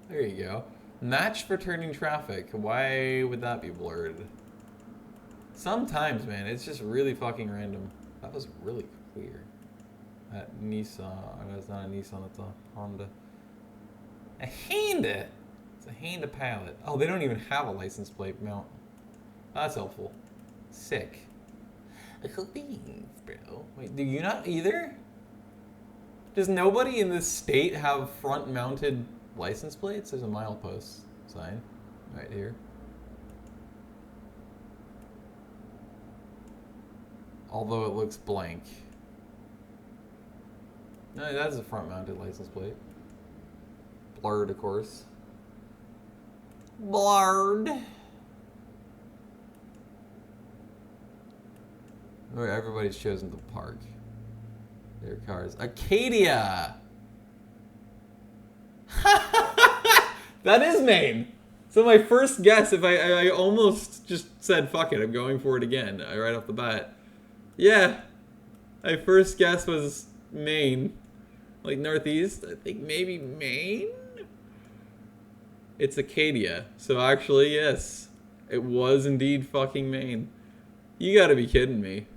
There you go. Match for turning traffic. Why would that be blurred? Sometimes, man, it's just really fucking random. That was really clear. That Nissan, that's not a Nissan, it's a Honda. A Honda! It's a Honda Pilot. Oh, they don't even have a license plate mount. That's helpful. Sick. Cool beans, bro. Wait, do you not either? Does nobody in this state have front-mounted license plates? There's a milepost sign right here. Although it looks blank. No, that's a front-mounted license plate. Blurred, of course. Blurred. Where everybody's chosen to park their cars. Acadia! That is Maine. So my first guess, if I almost just said, fuck it, I'm going for it again, right off the bat. Yeah. My first guess was Maine. Like Northeast, I think maybe Maine? It's Acadia. So actually, yes. It was indeed fucking Maine. You gotta be kidding me.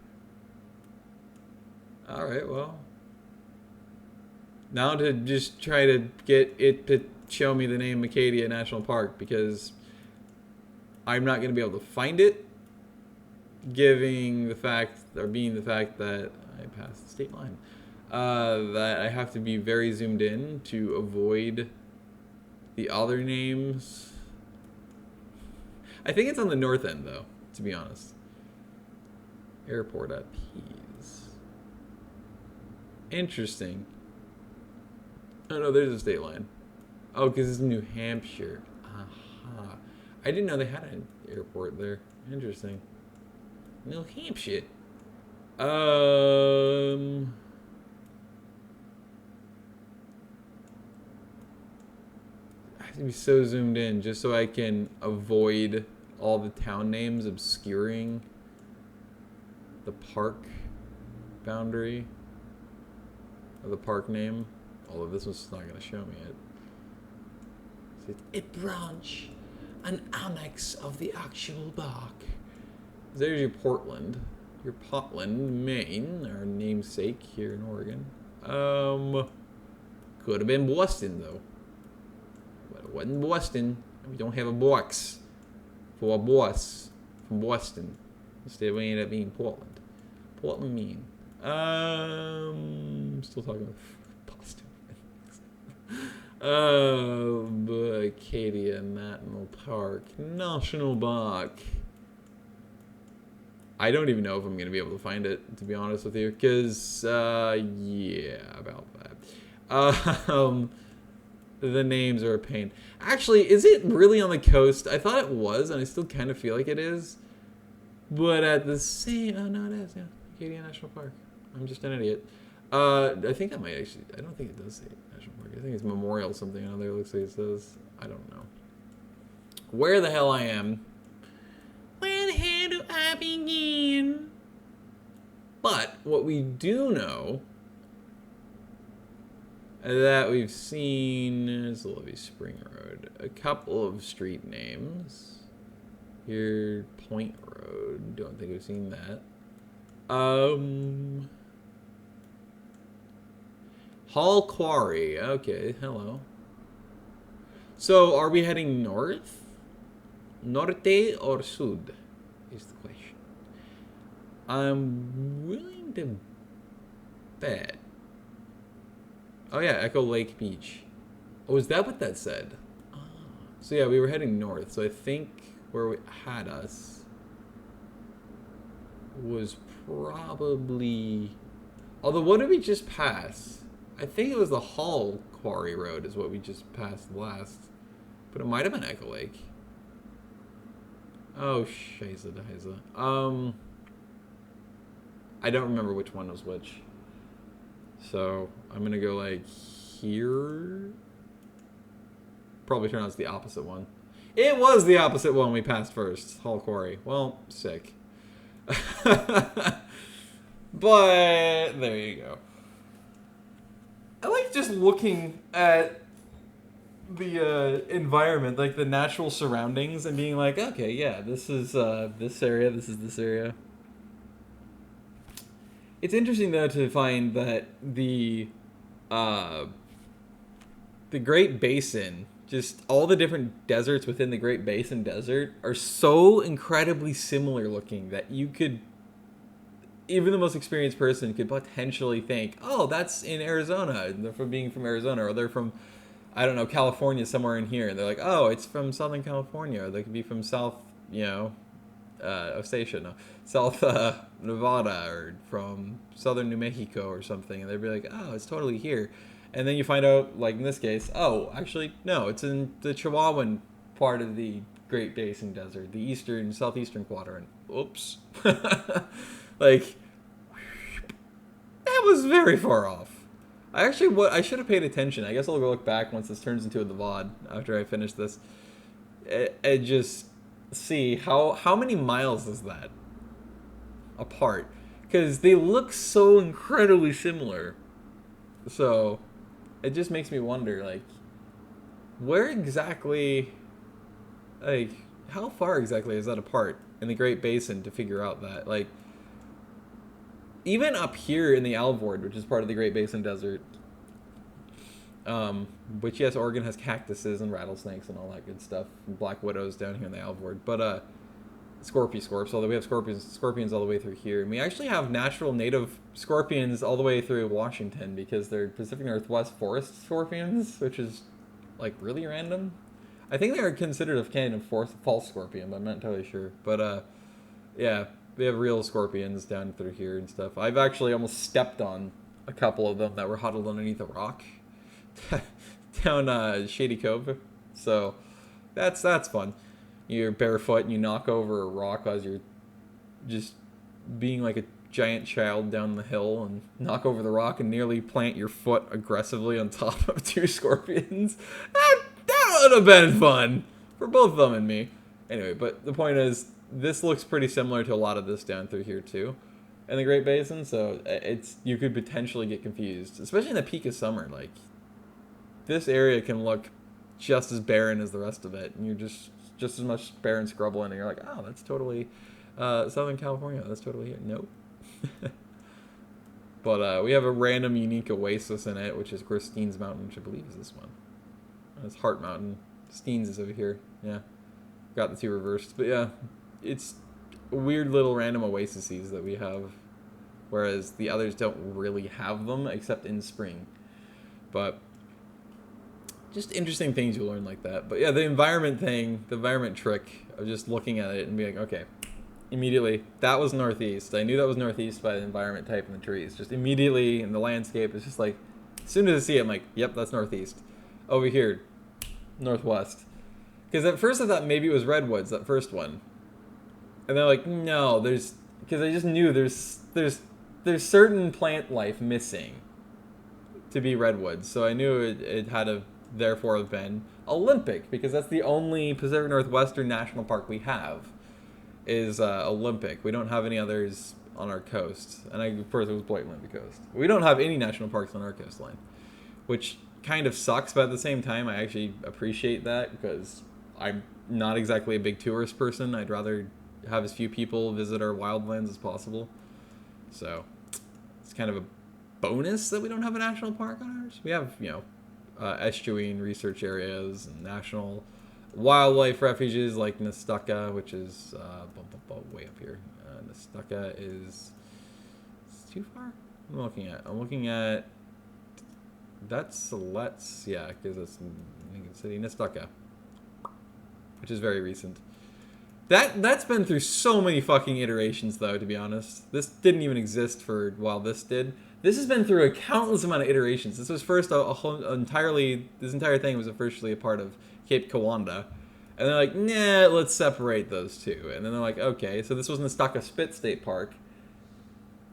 Alright, well. Now to just try to get it to show me the name Acadia National Park, because I'm not going to be able to find it, being the fact that I passed the state line. That I have to be very zoomed in to avoid the other names. I think it's on the north end, though, to be honest. Airport at Pease. Interesting. Oh, no, there's a state line. Oh, because it's New Hampshire. Aha. I didn't know they had an airport there. Interesting. New Hampshire. I have to be so zoomed in just so I can avoid all the town names obscuring the park boundary or the park name. Although this one's not going to show me it. It's a branch, an annex of the actual park. There's your Portland. Your Portland, Maine, our namesake here in Oregon. Could have been Boston, though. But it wasn't Boston. We don't have a box for a boss from Boston. Instead, we ended up being Portland. Portland, Maine. Still talking about Boston. Acadia National Park. National Park. I don't even know if I'm going to be able to find it, to be honest with you. Because, yeah, about that. The names are a pain. Actually, is it really on the coast? I thought it was, and I still kind of feel like it is. But at the same... Oh, no, it is, yeah. Acadia National Park. I'm just an idiot. I think that might actually... I don't think it does say National Park. I think it's Memorial something. I know there looks like it says... I don't know. Where the hell I am. Where the hell do I begin? But what we do know... that we've seen is Levy Spring Road. A couple of street names. Here, Point Road. Don't think we've seen that. Hall Quarry. Okay, hello. So, are we heading north? Norte or sud? Is the question. I'm willing to bet. Oh yeah, Echo Lake Beach. Oh, is that what that said? Oh. So yeah, we were heading north. So I think where it had us was probably... Although, what did we just pass? I think it was the Hall Quarry Road is what we just passed last. But it might have been Echo Lake. Oh, shiza dahiza. I don't remember which one was which. So, I'm going to go like here. Probably turn out it's the opposite one. It was the opposite one we passed first. Hall Quarry. Well, sick. But, there you go. I like just looking at the environment, like the natural surroundings, and being like, okay, yeah, this is this area, this is this area. It's interesting though to find that uh, the Great Basin, just all the different deserts within the Great Basin Desert, are so incredibly similar looking that you could, even the most experienced person could potentially think, oh, that's in Arizona. They're from being from Arizona, or they're from, I don't know, California, somewhere in here. And they're like, oh, it's from Southern California. Or they could be from South, Ostation, no, South Nevada, or from Southern New Mexico or something. And they'd be like, oh, it's totally here. And then you find out, like in this case, oh, actually, no, it's in the Chihuahuan part of the Great Basin Desert, the southeastern quadrant. Oops. Like, that was very far off. I should have paid attention. I guess I'll go look back once this turns into the VOD after I finish this, and just see how many miles is that apart, because they look so incredibly similar. So it just makes me wonder, like, where exactly, like, how far exactly is that apart in the Great Basin to figure out that, like, even up here in the Alvord, which is part of the Great Basin Desert, which, yes, Oregon has cactuses and rattlesnakes and all that good stuff, and black widows down here in the Alvord, but scorpions, although we have scorpions all the way through here, and we actually have natural native scorpions all the way through Washington, because they're Pacific Northwest forest scorpions, which is, like, really random. I think they are considered a Canadian false scorpion, but I'm not entirely sure. But yeah, we have real scorpions down through here and stuff. I've actually almost stepped on a couple of them that were huddled underneath a rock down Shady Cove. So that's fun. You're barefoot and you knock over a rock as you're just being like a giant child down the hill, and knock over the rock and nearly plant your foot aggressively on top of two scorpions. That would have been fun for both them and me. Anyway, but the point is, this looks pretty similar to a lot of this down through here too, in the Great Basin. So you could potentially get confused, especially in the peak of summer. Like, this area can look just as barren as the rest of it, and you're just as much barren scrubland, and you're like, oh, that's totally Southern California. That's totally here. Nope. But we have a random unique oasis in it, which is Christine's Mountain, which I believe is this one. That's Heart Mountain. Steen's is over here. Yeah. Got the two reversed. But yeah, it's weird little random oases that we have, whereas the others don't really have them except in spring. But just interesting things you learn like that. But yeah, the environment thing, the environment trick of just looking at it and being like, okay, immediately, that was northeast. I knew that was northeast by the environment type in the trees. Just immediately in the landscape, it's just like, as soon as I see it, I'm like, yep, that's northeast. Over here, northwest. Because at first I thought maybe it was redwoods, that first one. And they're like, no, because I just knew there's certain plant life missing to be redwoods. So I knew it had to therefore have been Olympic, because that's the only Pacific Northwestern National Park we have is Olympic. We don't have any others on our coast. And of course it was blatantly the coast. We don't have any national parks on our coastline, which kind of sucks, but at the same time I actually appreciate that, because I'm not exactly a big tourist person. I'd rather have as few people visit our wildlands as possible. So it's kind of a bonus that we don't have a national park on ours. We have, estuarine research areas and national wildlife refuges like Nestucca, which is way up here. Nestucca is too far. I'm looking at that's Let's, yeah, because it's Lincoln City, Nestucca, which is very recent. That's been through so many fucking iterations, though, to be honest. This didn't even exist for while this did. This has been through a countless amount of iterations. This was first this entire thing was officially a part of Cape Kiwanda. And they're like, nah, let's separate those two. And then they're like, okay, so this was Nestucca Spit State Park.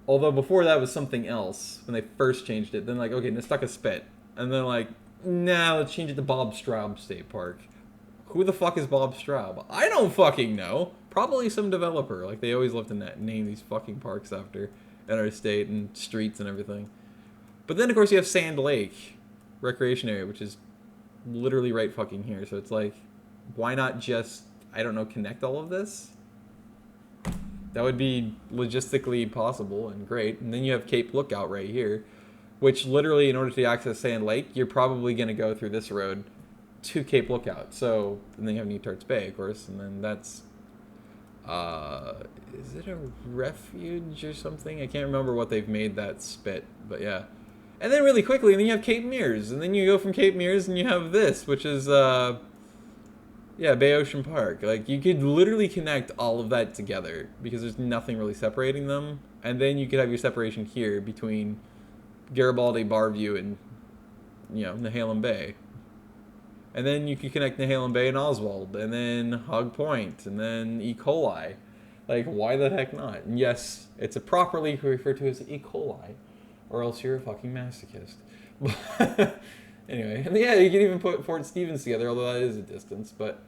Although before that was something else when they first changed it. Then like, okay, Nestucca Spit. And then like, nah, let's change it to Bob Straub State Park. Who the fuck is Bob Straub? I don't fucking know. Probably some developer. Like, they always love to name these fucking parks after in our state and streets and everything. But then, of course, you have Sand Lake Recreation Area, which is literally right fucking here. So it's like, why not just, I don't know, connect all of this? That would be logistically possible and great. And then you have Cape Lookout right here, which literally, in order to access Sand Lake, you're probably going to go through this road to Cape Lookout. So, and then you have Neatarts Bay, of course, and then that's, is it a refuge or something? I can't remember what they've made that spit, but yeah. And then really quickly, and then you have Cape Mears, and then you go from Cape Mears and you have this, which is, yeah, Bay Ocean Park. Like, you could literally connect all of that together because there's nothing really separating them. And then you could have your separation here between Garibaldi, Barview, and, you know, Nehalem Bay. And then you could connect Nehalem Bay and Oswald, and then Hog Point, and then E. coli. Like, why the heck not? And yes, it's a properly referred to as E. coli, or else you're a fucking masochist. Anyway, and yeah, you can even put Fort Stevens together, although that is a distance. But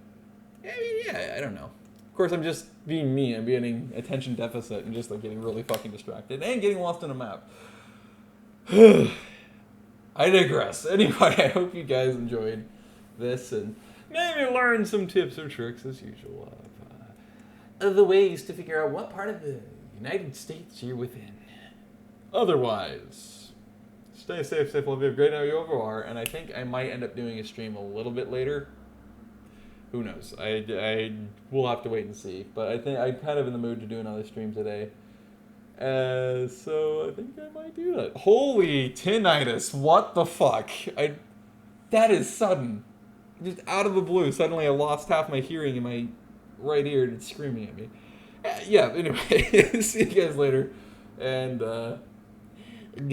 I mean, yeah, I don't know. Of course, I'm just being me. I'm being attention deficit and just like getting really fucking distracted and getting lost in a map. I digress. Anyway, I hope you guys enjoyed this and maybe learned some tips or tricks as usual Of the ways to figure out what part of the United States you're within. Otherwise, stay safe, love, you have a great night, wherever you are, and I think I might end up doing a stream a little bit later. Who knows? I will have to wait and see. But I think I'm kind of in the mood to do another stream today. So I think I might do that. Holy tinnitus, what the fuck? That is sudden. Just out of the blue, suddenly I lost half my hearing in my right ear and it's screaming at me. Yeah, anyway, see you guys later. And, good